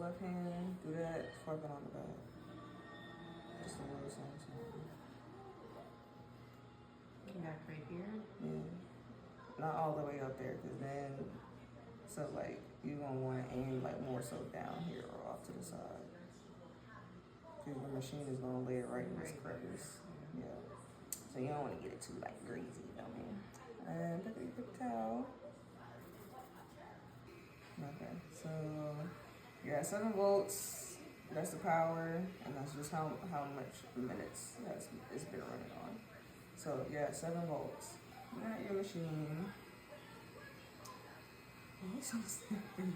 left hand, do that, swipe it on the back. Just a little something. Back right here? Yeah. Not all the way up there, because then, so like, you're going to want to aim like more so down here or off to the side. Because your machine is going to lay it right in this crevice. Yeah. So you don't want to get it too like greasy, you know what I mean? And pick up your towel. Okay, so you're at 7 volts. That's the power, and that's just how much minutes it's been running on. So you're at 7 volts. You're at your machine. Oh, so slippery.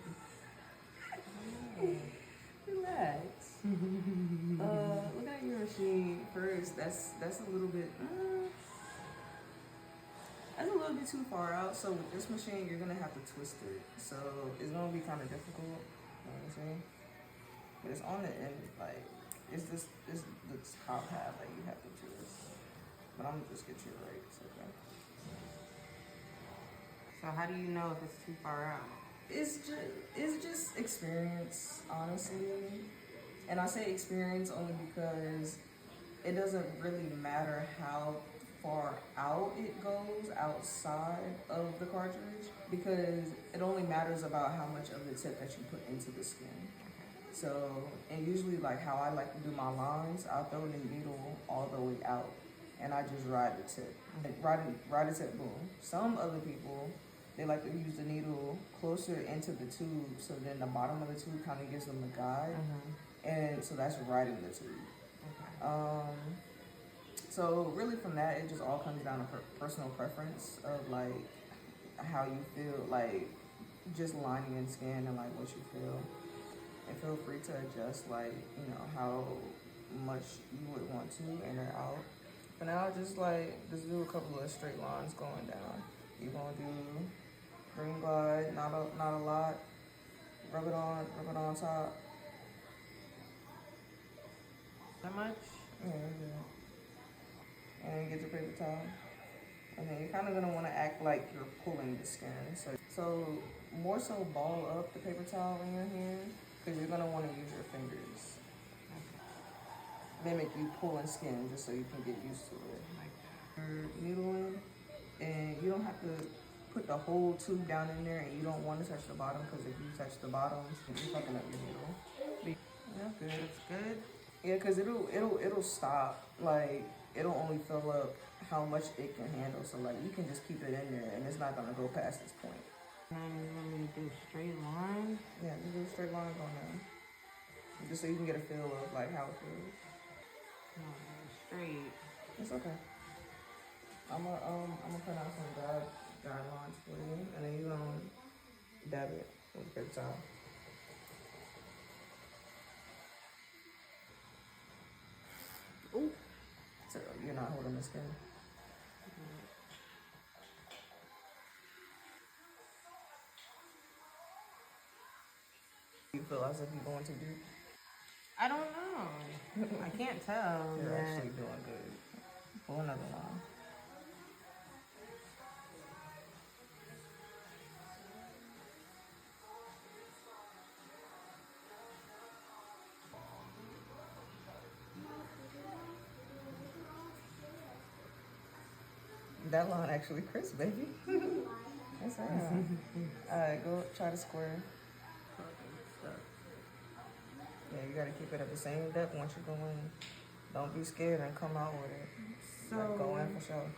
Relax. Look at your machine first. That's a little bit. That's a little bit too far out. So with this machine, you're gonna have to twist it. So it's gonna be kind of difficult. You know what I'm saying? But it's on the end, like it's the top half that you have to twist. But I'm gonna just get you right. It's okay. So how do you know if it's too far out? It's just experience, honestly. And I say experience only because it doesn't really matter how far out it goes outside of the cartridge, because it only matters about how much of the tip that you put into the skin. So, and usually like how I like to do my lines, I'll throw the needle all the way out and I just ride the tip. Ride the tip, boom. Some other people, they like to use the needle closer into the tube, so then the bottom of the tube kind of gives them a guide. And so that's riding the tube. Okay. So really from that, it just all comes down to personal preference of like how you feel, like just lining in skin and like what you feel. And feel free to adjust like, you know, how much you would want to in or out. For now, just do a couple of straight lines going down. You're gonna do green glide, not a lot. Rub it on top. That much? Yeah. And then get your paper towel. And then you're kind of gonna want to act like you're pulling the skin. So more so ball up the paper towel in your hand, because you're gonna want to use your fingers. Mimic you pulling skin just so you can get used to it. Your needle in, and you don't have to put the whole tube down in there, and you don't want to touch the bottom, because if you touch the bottom, you're fucking up your needle. Yeah, good. It's good. Yeah, because it'll stop. Like it'll only fill up how much it can handle. So like you can just keep it in there, and it's not gonna go past this point. And you want me to do straight line? Yeah, you do straight lines on there, just so you can get a feel of like how it feels. No, straight. It's okay. I'm gonna put out some guidelines for you, and then you're gonna dab it with a paper towel. Ooh. So you're not holding the skin. You feel as if you're going too deep? I don't know. I can't tell. You're actually doing good. Pull another line. That line actually crisp, baby. That's right. Alright, go try the square. Yeah, you gotta keep it at the same depth once you go in. Don't be scared and come out with it. So like, go in for sure.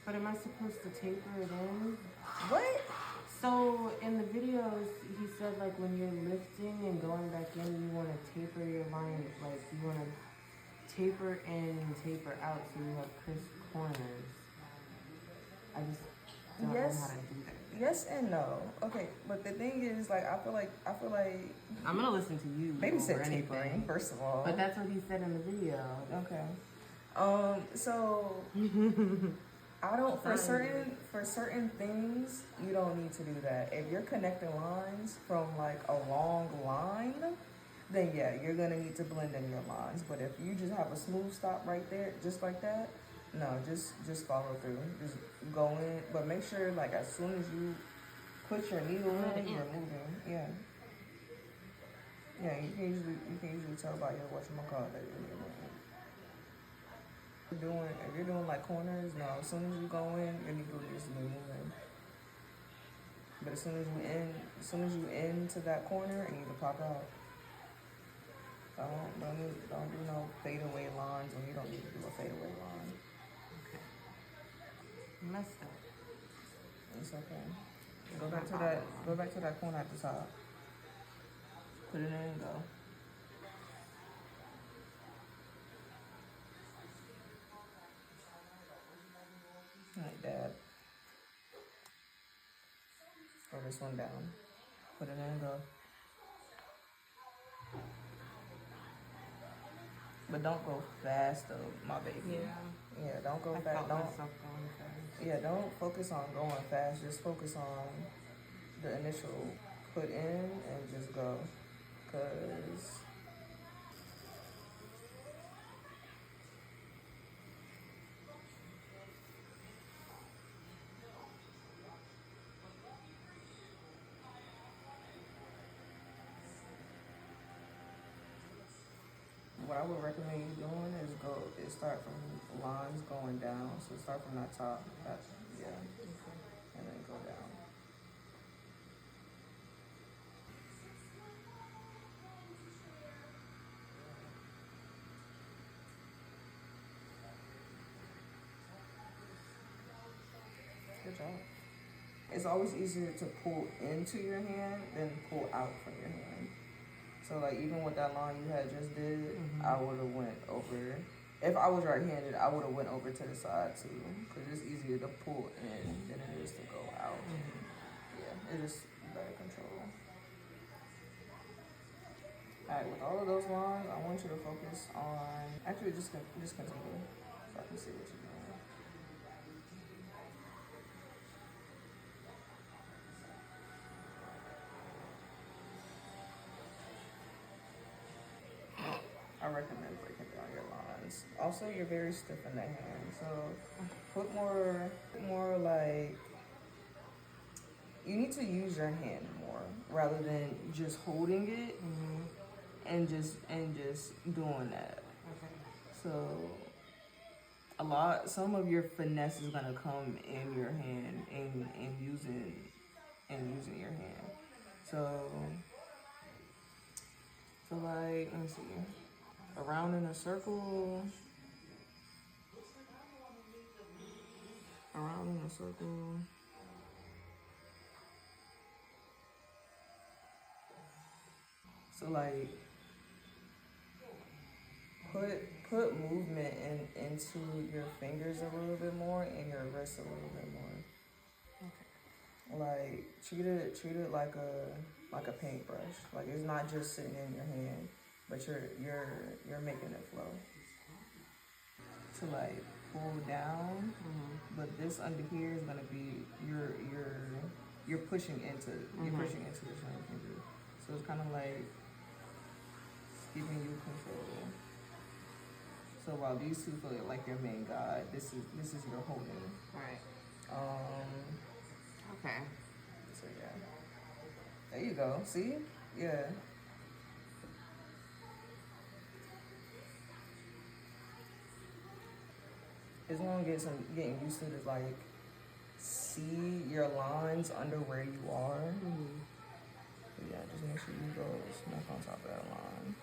But am I supposed to taper it in? What? So in the videos, he said like when you're lifting and going back in, you want to taper your line, like you want to taper in and taper out so you have crisp corners. I just don't know how to do that. Yes and no. Okay, but the thing is, like, I feel like I'm gonna listen to you. Maybe said tapering, first of all. But that's what he said in the video. Okay. So I don't for certain things you don't need to do that. If you're connecting lines from like a long line, then yeah, you're gonna need to blend in your lines. But if you just have a smooth stop right there, just like that, no, just follow through. Just go in, but make sure like as soon as you put your needle in, you're moving. Yeah. Yeah, you can usually tell by your whatchamacallit that you're moving. If you're doing like corners, no, as soon as you go in, your needle needs to be moving. But as soon as you into that corner, you need to pop out. Don't do no fadeaway lines when you don't need to do a fadeaway line. Messed up. It's okay. Go back to that corner at the top. Put it in and go. Like that. Throw this one down. Put it in and go. But don't go fast though, my baby. Yeah, don't go fast. Don't focus on going fast. Just focus on the initial put in and just go. Cause what I would recommend you doing is start from lines going down. So start from that top. And then go down. Good job. It's always easier to pull into your hand than pull out from your hand. So like even with that line you had just did, I would have went over. If I was right-handed, I would have went over to the side too, because it's easier to pull in than it is to go out. Yeah, it is better control. Alright, with all of those lines, I want you to focus on. Actually, just continue, so I can see what you're doing. I recommend breaking down your lines. Also, you're very stiff in the hand, so put more like, you need to use your hand more rather than just holding it and just doing that. Okay. So some of your finesse is gonna come in your hand and using your hand. So like, let me see. Around in a circle. Around in a circle. So like, put movement into your fingers a little bit more and your wrists a little bit more. Okay. Like treat it like a paintbrush. Like it's not just sitting in your hand, but you're making it flow. To like pull down, but this under here is gonna be you're pushing into the shiny finger. So it's kind of like giving you control. So while these two feel like your main guide, this is your holding. Right. Okay. So yeah. There you go. See? Yeah. It's gonna getting used to this, like, see your lines under where you are. But yeah, just make sure you go smack on top of that line.